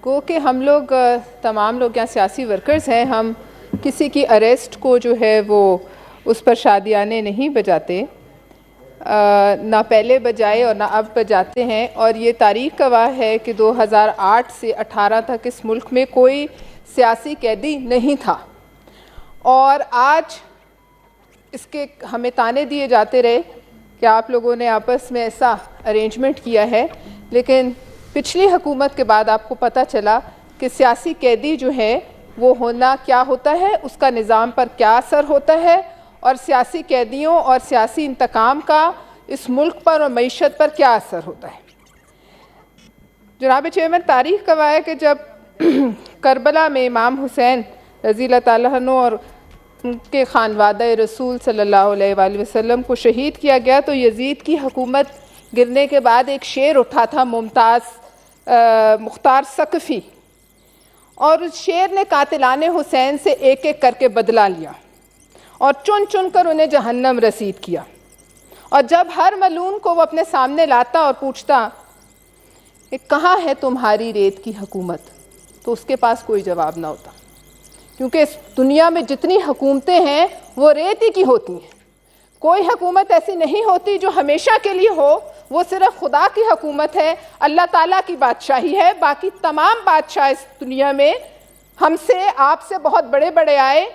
گو کہ ہم لوگ تمام لوگ یہاں سیاسی ورکرز ہیں، ہم کسی کی اریسٹ کو جو ہے وہ اس پر شادیانے نہیں بجاتے، نہ پہلے بجائے اور نہ اب بجاتے ہیں، اور یہ تاریخ گواہ ہے کہ 2008 سے 18 تک اس ملک میں کوئی سیاسی قیدی نہیں تھا، اور آج اس کے ہمیں تانے دیے جاتے رہے کہ آپ لوگوں نے آپس میں ایسا ارینجمنٹ کیا ہے، لیکن پچھلی حکومت کے بعد آپ کو پتہ چلا کہ سیاسی قیدی جو ہے وہ ہونا کیا ہوتا ہے، اس کا نظام پر کیا اثر ہوتا ہے، اور سیاسی قیدیوں اور سیاسی انتقام کا اس ملک پر اور معیشت پر کیا اثر ہوتا ہے۔ جناب چیئرمین، تاریخ گواہ ہے کہ جب کربلا میں امام حسین رضی اللہ تعالیٰ عنہ اور ان کے خانوادہ رسول صلی اللہ علیہ وآلہ وسلم کو شہید کیا گیا، تو یزید کی حکومت گرنے کے بعد ایک شعر اٹھا تھا مختار ثقفی، اور اس شعر نے قاتلان حسین سے ایک ایک کر کے بدلہ لیا اور چن چن کر انہیں جہنم رسید کیا، اور جب ہر ملعون کو وہ اپنے سامنے لاتا اور پوچھتا کہ کہاں ہے تمہاری ریت کی حکومت، تو اس کے پاس کوئی جواب نہ ہوتا، کیونکہ اس دنیا میں جتنی حکومتیں ہیں وہ ریت ہی کی ہوتی ہیں۔ کوئی حکومت ایسی نہیں ہوتی جو ہمیشہ کے لیے ہو، وہ صرف خدا کی حکومت ہے، اللہ تعالیٰ کی بادشاہی ہے۔ باقی تمام بادشاہ اس دنیا میں ہم سے آپ سے بہت بڑے بڑے آئے،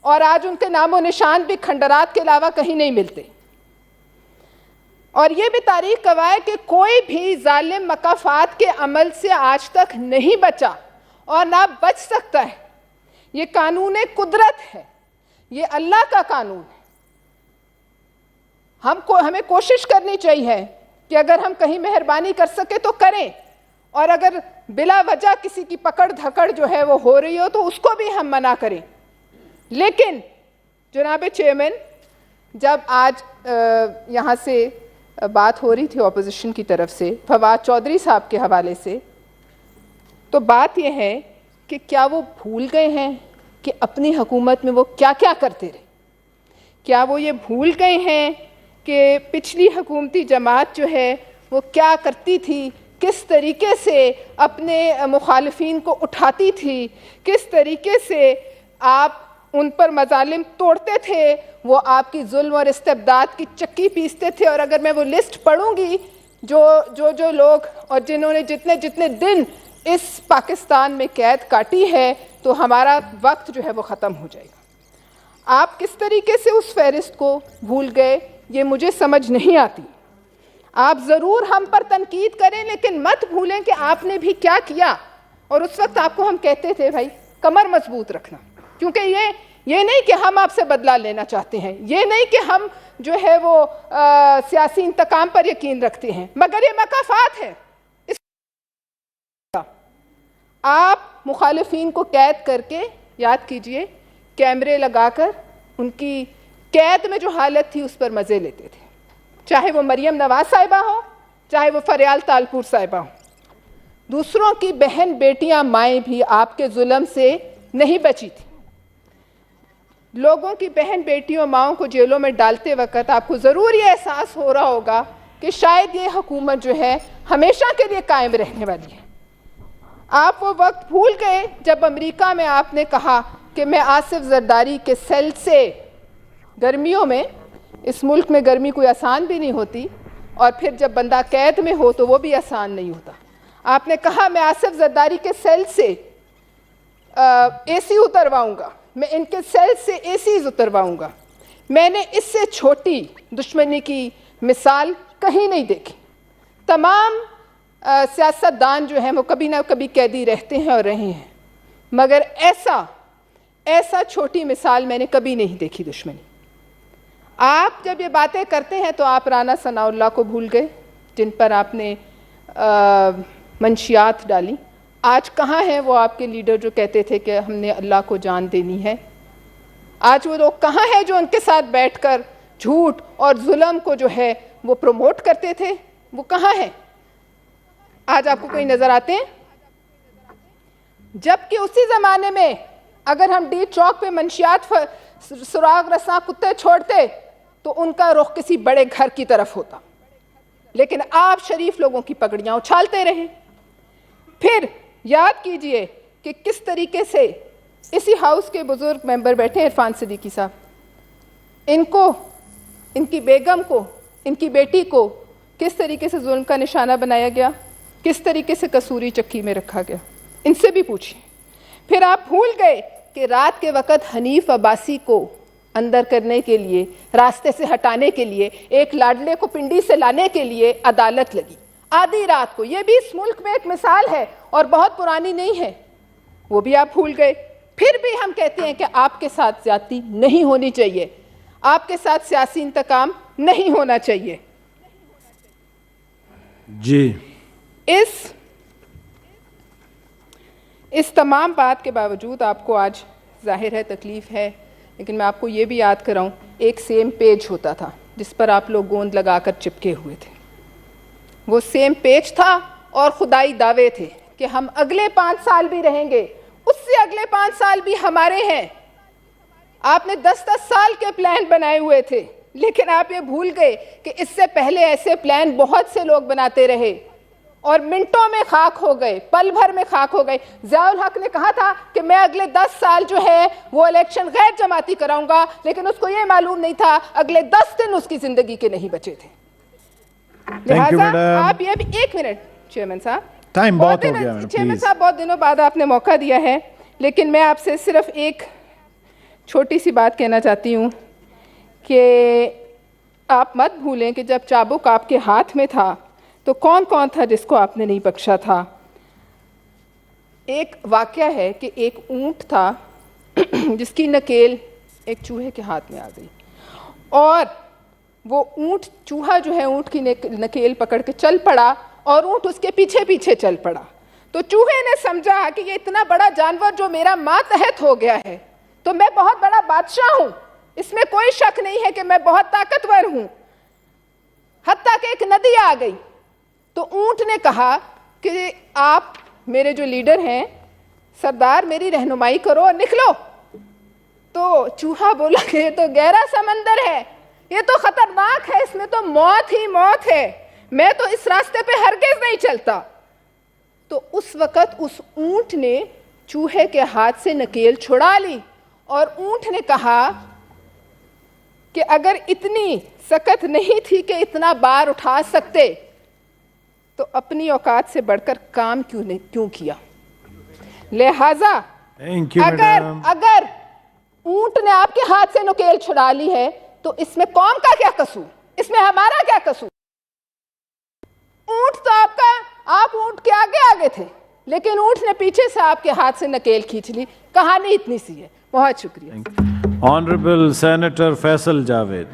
اور آج ان کے نام و نشان بھی کھنڈرات کے علاوہ کہیں نہیں ملتے، اور یہ بھی تاریخ گواہ ہے کہ کوئی بھی ظالم مکافات کے عمل سے آج تک نہیں بچا اور نہ بچ سکتا ہے۔ یہ قانون قدرت ہے، یہ اللہ کا قانون ہے۔ ہمیں کوشش کرنی چاہیے کہ اگر ہم کہیں مہربانی کر سکے تو کریں، اور اگر بلا وجہ کسی کی پکڑ دھکڑ جو ہے وہ ہو رہی ہو تو اس کو بھی ہم منع کریں۔ لیکن جناب چیئرمین، جب آج یہاں سے بات ہو رہی تھی اپوزیشن کی طرف سے فواد چودھری صاحب کے حوالے سے، تو بات یہ ہے کہ کیا وہ بھول گئے ہیں کہ اپنی حکومت میں وہ کیا کیا کرتے رہے؟ کیا وہ یہ بھول گئے ہیں کہ پچھلی حکومتی جماعت جو ہے وہ کیا کرتی تھی، کس طریقے سے اپنے مخالفین کو اٹھاتی تھی، کس طریقے سے آپ ان پر مظالم توڑتے تھے، وہ آپ کی ظلم اور استبداد کی چکی پیستے تھے؟ اور اگر میں وہ لسٹ پڑھوں گی جو لوگ اور جنہوں نے جتنے دن اس پاکستان میں قید کاٹی ہے، تو ہمارا وقت جو ہے وہ ختم ہو جائے گا۔ آپ کس طریقے سے اس فہرست کو بھول گئے، یہ مجھے سمجھ نہیں آتی۔ آپ ضرور ہم پر تنقید کریں، لیکن مت بھولیں کہ آپ نے بھی کیا کیا، اور اس وقت آپ کو ہم کہتے تھے بھائی کمر مضبوط رکھنا، کیونکہ یہ نہیں کہ ہم آپ سے بدلہ لینا چاہتے ہیں، یہ نہیں کہ ہم جو ہے وہ سیاسی انتقام پر یقین رکھتے ہیں، مگر یہ مکافات ہے۔ آپ مخالفین کو قید کر کے، یاد کیجئے، کیمرے لگا کر ان کی قید میں جو حالت تھی اس پر مزے لیتے تھے، چاہے وہ مریم نواز صاحبہ ہوں، چاہے وہ فریال تالپور صاحبہ ہوں۔ دوسروں کی بہن بیٹیاں مائیں بھی آپ کے ظلم سے نہیں بچی تھی۔ لوگوں کی بہن بیٹیوں ماؤں کو جیلوں میں ڈالتے وقت آپ کو ضرور یہ احساس ہو رہا ہوگا کہ شاید یہ حکومت جو ہے ہمیشہ کے لیے قائم رہنے والی ہے۔ آپ وہ وقت بھول گئے جب امریکہ میں آپ نے کہا کہ میں آصف زرداری کے سیل سے، گرمیوں میں اس ملک میں گرمی کوئی آسان بھی نہیں ہوتی، اور پھر جب بندہ قید میں ہو تو وہ بھی آسان نہیں ہوتا۔ آپ نے کہا میں آصف زرداری کے سیل سے اے سی اترواؤں گا، میں ان کے سیل سے اے سیز اترواؤں گا۔ میں نے اس سے چھوٹی دشمنی کی مثال کہیں نہیں دیکھی۔ تمام سیاست دان جو ہیں وہ کبھی نہ کبھی قیدی رہتے ہیں اور رہے ہیں، مگر ایسا چھوٹی مثال میں نے کبھی نہیں دیکھی دشمنی۔ آپ جب یہ باتیں کرتے ہیں تو آپ رانا ثناء اللہ کو بھول گئے، جن پر آپ نے منشیات ڈالی۔ آج کہاں ہیں وہ آپ کے لیڈر جو کہتے تھے کہ ہم نے اللہ کو جان دینی ہے؟ آج وہ لوگ کہاں ہیں جو ان کے ساتھ بیٹھ کر جھوٹ اور ظلم کو جو ہے وہ پروموٹ کرتے تھے؟ وہ کہاں ہیں؟ آج آپ کو کوئی نظر آتے ہیں؟ جبکہ اسی زمانے میں اگر ہم ڈی چوک پہ منشیات سراغ رساں کتے چھوڑتے تو ان کا رخ کسی بڑے گھر کی طرف ہوتا، لیکن آپ شریف لوگوں کی پگڑیاں اچھالتے رہے۔ پھر یاد کیجئے کہ کس طریقے سے اسی ہاؤس کے بزرگ ممبر بیٹھے ہیں عرفان صدیقی صاحب, ان کو, ان کی بیگم کو, ان کی بیٹی کو کس طریقے سے ظلم کا نشانہ بنایا گیا, کس طریقے سے کسوری چکی میں رکھا گیا, ان سے بھی پوچھیں. پھر آپ بھول گئے کہ رات کے وقت حنیف عباسی کو اندر کرنے کے لیے, راستے سے ہٹانے کے لیے, ایک لاڈلے کو پنڈی سے لانے کے لیے عدالت لگی آدھی رات کو. یہ بھی اس ملک میں ایک مثال ہے اور بہت پرانی نہیں ہے, وہ بھی آپ بھول گئے. پھر بھی ہم کہتے ہیں کہ آپ کے ساتھ زیادتی نہیں ہونی چاہیے, آپ کے ساتھ سیاسی انتقام نہیں ہونا چاہیے. جی اس تمام بات کے باوجود آپ کو آج ظاہر ہے تکلیف ہے, لیکن میں آپ کو یہ بھی یاد کراؤں, ایک سیم پیج ہوتا تھا جس پر آپ لوگ گوند لگا کر چپکے ہوئے تھے. وہ سیم پیج تھا اور خدائی دعوے تھے کہ ہم اگلے 5 سال بھی رہیں گے, اس سے اگلے 5 سال بھی ہمارے ہیں. آپ نے 10-10 سال کے پلان بنائے ہوئے تھے, لیکن آپ یہ بھول گئے کہ اس سے پہلے ایسے پلان بہت سے لوگ بناتے رہے اور منٹوں میں خاک ہو گئے, پل بھر میں خاک ہو گئے. ضیاء الحق نے کہا تھا کہ میں اگلے 10 سال جو ہے وہ الیکشن غیر جماعتی کراؤں گا, لیکن اس کو یہ معلوم نہیں تھا اگلے 10 دن اس کی زندگی کے نہیں بچے تھے. لہٰذا آپ یہ بھی, ایک منٹ چیئرمین صاحب, ٹائم بہت ہو گیا. چیئرمین صاحب بہت دنوں بعد آپ نے موقع دیا ہے, لیکن میں آپ سے صرف ایک چھوٹی سی بات کہنا چاہتی ہوں کہ آپ مت بھولیں کہ جب چابک آپ کے ہاتھ میں تھا تو کون کون تھا جس کو آپ نے نہیں بخشا تھا. ایک واقعہ ہے کہ ایک اونٹ تھا جس کی نکیل ایک چوہے کے ہاتھ میں آ گئی, اور وہ اونٹ, چوہا جو ہے اونٹ کی نکیل پکڑ کے چل پڑا اور اونٹ اس کے پیچھے پیچھے چل پڑا. تو چوہے نے سمجھا کہ یہ اتنا بڑا جانور جو میرا ماتحت ہو گیا ہے تو میں بہت بڑا بادشاہ ہوں, اس میں کوئی شک نہیں ہے کہ میں بہت طاقتور ہوں. حتیٰ کہ ایک ندی آ گئی تو اونٹ نے کہا کہ آپ میرے جو لیڈر ہیں سردار میری رہنمائی کرو اور نکلو. تو چوہا بولا کہ یہ تو گہرا سمندر ہے, یہ تو خطرناک ہے, اس میں تو موت ہی موت ہے, میں تو اس راستے پہ ہرگز نہیں چلتا. تو اس وقت اس اونٹ نے چوہے کے ہاتھ سے نکیل چھڑا لی اور اونٹ نے کہا کہ اگر اتنی سخت نہیں تھی کہ اتنا بار اٹھا سکتے تو اپنی اوقات سے بڑھ کر کام کیوں کیا. لہذا اگر اونٹ نے آپ کے ہاتھ سے نکیل چھڑا لی ہے تو اس میں قوم کا کیا قصور, اس میں ہمارا کیا قصور. اونٹ تو آپ اونٹ کے آگے آگے تھے, لیکن اونٹ نے پیچھے سے آپ کے ہاتھ سے نکیل کھینچ لی. کہانی اتنی سی ہے. بہت شکریہ. Honourable senator Faisal Javed.